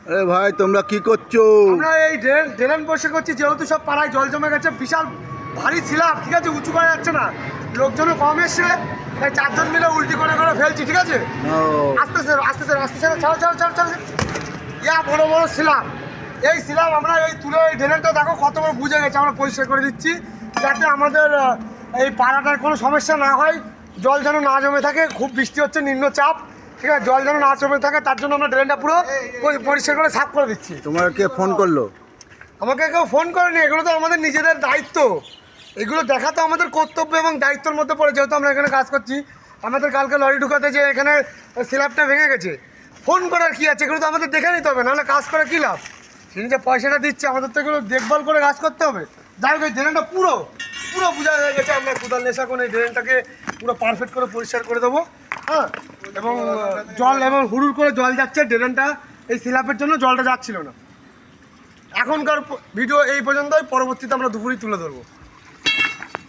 আরে ভাই তোমরা কি করছো? আমরা এই ড্রেন বসে করছি, যেহেতু সব পাড়ায় জল জমে গেছে, বিশাল ভারী ছিলাম, ঠিক আছে, উঁচু করা যাচ্ছে না, লোকজনও কম এসছে, তাই 4 জন মিলে উল্টি করে ফেলছি, ঠিক আছে। আস্তে ছাড়ো ইয়া বড় বড় ছিলাম, এই ছিলাম আমরা এই তুলে এই ড্রেনটা দেখো কত বড় বুঝে গেছে, আমরা পরিষ্কার করে দিচ্ছি যাতে আমাদের এই পাড়াটার কোনো সমস্যা না হয়, জল যেন না জমে থাকে। খুব বৃষ্টি হচ্ছে, নিম্নচাপ, ঠিক আছে, জল যেন না জমে থাকে, তার জন্য আমরা ড্রেনটা পুরো পরিষ্কার করে সাফ করে দিচ্ছি। তোমার কে ফোন করলো? আমাকে কেউ ফোন করেনি, এগুলো তো আমাদের নিজেদের দায়িত্ব, এগুলো দেখা তো আমাদের কর্তব্য এবং দায়িত্বের মধ্যে পড়ে, যেহেতু আমরা এখানে কাজ করছি। আমাদের কালকে লরি ঢুকাতে যে এখানে স্ল্যাবটা ভেঙে গেছে, ফোন করার কী আছে, এগুলো তো আমাদের দেখে নিতে হবে, নাহলে কাজ করে কী লাভ। তিনি যে পয়সাটা দিচ্ছে, আমাদের তো এগুলো দেখভাল করে কাজ করতে হবে। যাই হোক, এই ড্রেনটা পুরো বোঝা হয়ে গেছে, আমরা কোদাল নেশা করে এই ড্রেনটাকে পুরো পারফেক্ট করে পরিষ্কার করে দেবো। হ্যাঁ, এবং জল এবং হুড়ুর করে জল যাচ্ছে, ড্রেনটা এই স্ল্যাবের জন্য জলটা যাচ্ছিল না। এখনকার ভিডিও এই পর্যন্তই, পরবর্তীতে আমরা দুপুরেই তুলে ধরবো।